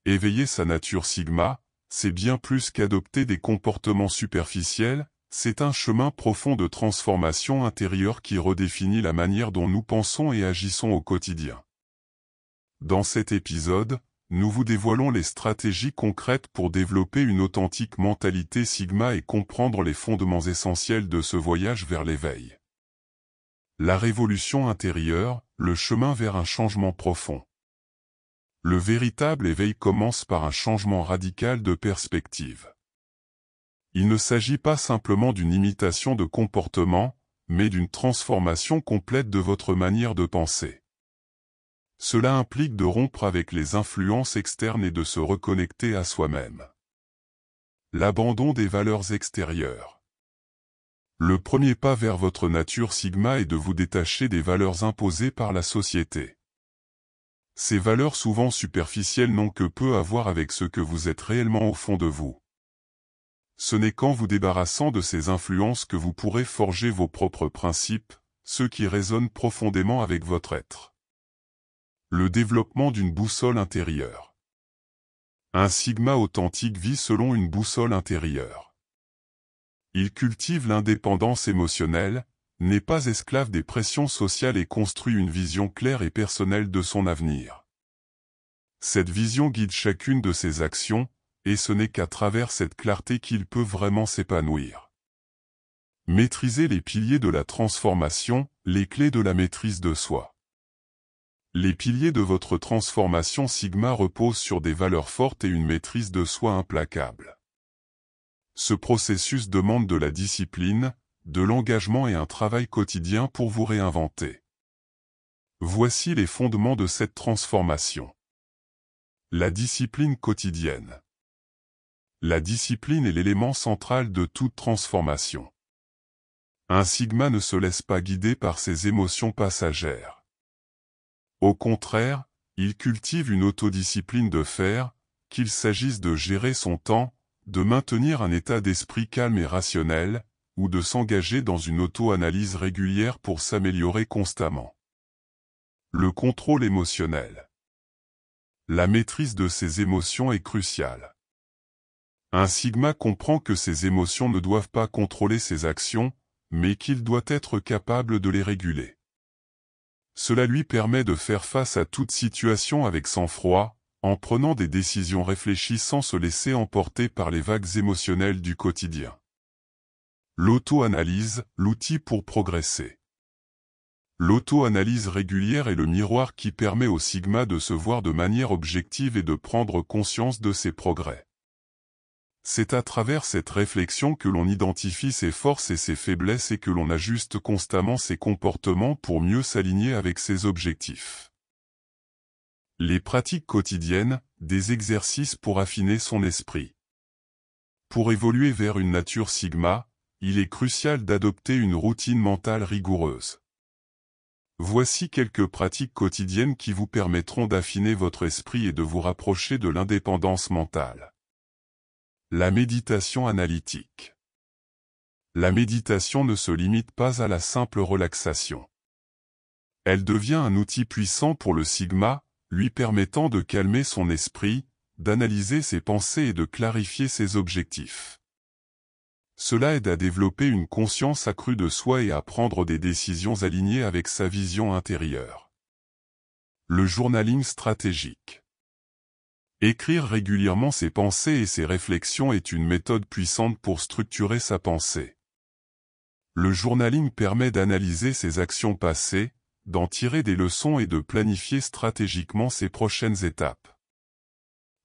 Éveiller sa nature sigma, c'est bien plus qu'adopter des comportements superficiels, c'est un chemin profond de transformation intérieure qui redéfinit la manière dont nous pensons et agissons au quotidien. Dans cet épisode, nous vous dévoilons les stratégies concrètes pour développer une authentique mentalité sigma et comprendre les fondements essentiels de ce voyage vers l'éveil. La révolution intérieure, le chemin vers un changement profond. Le véritable éveil commence par un changement radical de perspective. Il ne s'agit pas simplement d'une imitation de comportement, mais d'une transformation complète de votre manière de penser. Cela implique de rompre avec les influences externes et de se reconnecter à soi-même. L'abandon des valeurs extérieures. Le premier pas vers votre nature sigma est de vous détacher des valeurs imposées par la société. Ces valeurs souvent superficielles n'ont que peu à voir avec ce que vous êtes réellement au fond de vous. Ce n'est qu'en vous débarrassant de ces influences que vous pourrez forger vos propres principes, ceux qui résonnent profondément avec votre être. Le développement d'une boussole intérieure. Un sigma authentique vit selon une boussole intérieure. Il cultive l'indépendance émotionnelle, n'est pas esclave des pressions sociales et construit une vision claire et personnelle de son avenir. Cette vision guide chacune de ses actions, et ce n'est qu'à travers cette clarté qu'il peut vraiment s'épanouir. Maîtriser les piliers de la transformation, les clés de la maîtrise de soi. Les piliers de votre transformation sigma reposent sur des valeurs fortes et une maîtrise de soi implacable. Ce processus demande de la discipline, de l'engagement et un travail quotidien pour vous réinventer. Voici les fondements de cette transformation. La discipline quotidienne. La discipline est l'élément central de toute transformation. Un sigma ne se laisse pas guider par ses émotions passagères. Au contraire, il cultive une autodiscipline de fer, qu'il s'agisse de gérer son temps, de maintenir un état d'esprit calme et rationnel, ou de s'engager dans une auto-analyse régulière pour s'améliorer constamment. Le contrôle émotionnel. La maîtrise de ses émotions est cruciale. Un sigma comprend que ses émotions ne doivent pas contrôler ses actions, mais qu'il doit être capable de les réguler. Cela lui permet de faire face à toute situation avec sang-froid, en prenant des décisions réfléchies sans se laisser emporter par les vagues émotionnelles du quotidien. L'auto-analyse, l'outil pour progresser. L'auto-analyse régulière est le miroir qui permet au sigma de se voir de manière objective et de prendre conscience de ses progrès. C'est à travers cette réflexion que l'on identifie ses forces et ses faiblesses et que l'on ajuste constamment ses comportements pour mieux s'aligner avec ses objectifs. Les pratiques quotidiennes, des exercices pour affiner son esprit. Pour évoluer vers une nature sigma, il est crucial d'adopter une routine mentale rigoureuse. Voici quelques pratiques quotidiennes qui vous permettront d'affiner votre esprit et de vous rapprocher de l'indépendance mentale. La méditation analytique. La méditation ne se limite pas à la simple relaxation. Elle devient un outil puissant pour le sigma, lui permettant de calmer son esprit, d'analyser ses pensées et de clarifier ses objectifs. Cela aide à développer une conscience accrue de soi et à prendre des décisions alignées avec sa vision intérieure. Le journaling stratégique. Écrire régulièrement ses pensées et ses réflexions est une méthode puissante pour structurer sa pensée. Le journaling permet d'analyser ses actions passées, d'en tirer des leçons et de planifier stratégiquement ses prochaines étapes.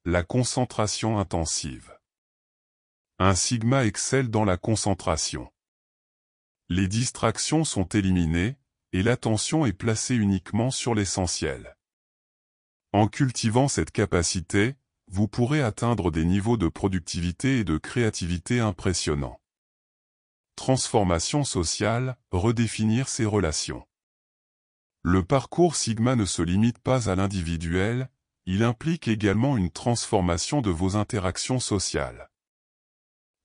La concentration intensive. Un sigma excelle dans la concentration. Les distractions sont éliminées, et l'attention est placée uniquement sur l'essentiel. En cultivant cette capacité, vous pourrez atteindre des niveaux de productivité et de créativité impressionnants. Transformation sociale, redéfinir ses relations. Le parcours sigma ne se limite pas à l'individuel, il implique également une transformation de vos interactions sociales.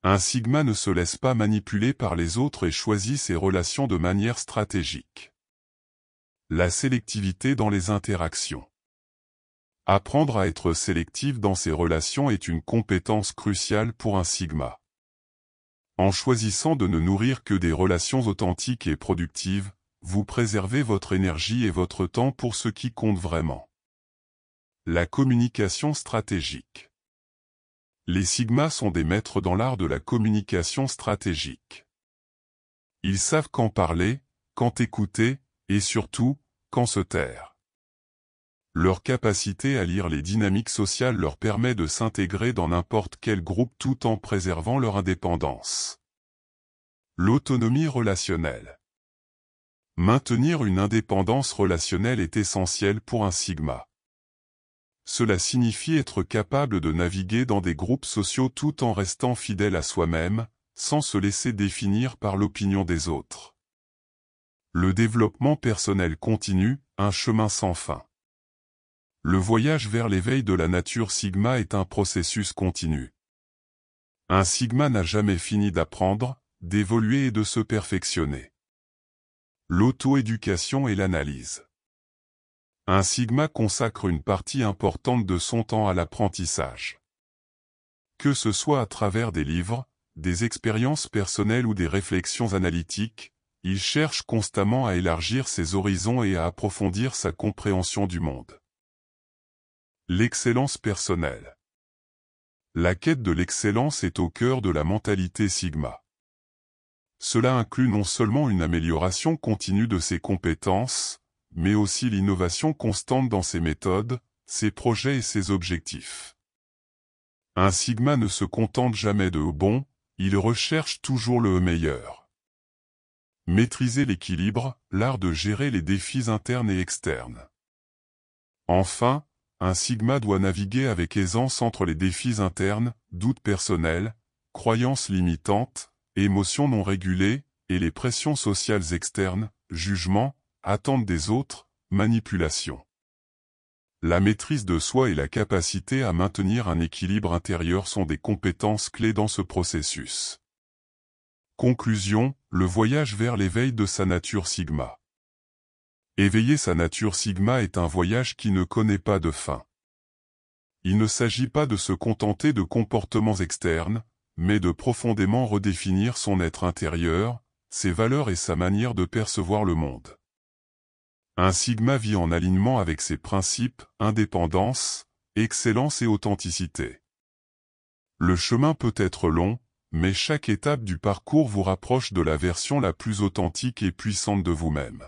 Un sigma ne se laisse pas manipuler par les autres et choisit ses relations de manière stratégique. La sélectivité dans les interactions. Apprendre à être sélectif dans ses relations est une compétence cruciale pour un Sigma. En choisissant de ne nourrir que des relations authentiques et productives, vous préservez votre énergie et votre temps pour ce qui compte vraiment. La communication stratégique. Les Sigmas sont des maîtres dans l'art de la communication stratégique. Ils savent quand parler, quand écouter, et surtout, quand se taire. Leur capacité à lire les dynamiques sociales leur permet de s'intégrer dans n'importe quel groupe tout en préservant leur indépendance. L'autonomie relationnelle. Maintenir une indépendance relationnelle est essentiel pour un Sigma. Cela signifie être capable de naviguer dans des groupes sociaux tout en restant fidèle à soi-même, sans se laisser définir par l'opinion des autres. Le développement personnel continu, un chemin sans fin. Le voyage vers l'éveil de la nature Sigma est un processus continu. Un Sigma n'a jamais fini d'apprendre, d'évoluer et de se perfectionner. L'auto-éducation et l'analyse. Un Sigma consacre une partie importante de son temps à l'apprentissage. Que ce soit à travers des livres, des expériences personnelles ou des réflexions analytiques, il cherche constamment à élargir ses horizons et à approfondir sa compréhension du monde. L'excellence personnelle. La quête de l'excellence est au cœur de la mentalité Sigma. Cela inclut non seulement une amélioration continue de ses compétences, mais aussi l'innovation constante dans ses méthodes, ses projets et ses objectifs. Un Sigma ne se contente jamais de bon, il recherche toujours le meilleur. Maîtriser l'équilibre, l'art de gérer les défis internes et externes. Enfin, un Sigma doit naviguer avec aisance entre les défis internes, doutes personnels, croyances limitantes, émotions non régulées, et les pressions sociales externes, jugements, attentes des autres, manipulation. La maîtrise de soi et la capacité à maintenir un équilibre intérieur sont des compétences clés dans ce processus. Conclusion, le voyage vers l'éveil de sa nature Sigma. Éveiller sa nature Sigma est un voyage qui ne connaît pas de fin. Il ne s'agit pas de se contenter de comportements externes, mais de profondément redéfinir son être intérieur, ses valeurs et sa manière de percevoir le monde. Un Sigma vit en alignement avec ses principes, indépendance, excellence et authenticité. Le chemin peut être long, mais chaque étape du parcours vous rapproche de la version la plus authentique et puissante de vous-même.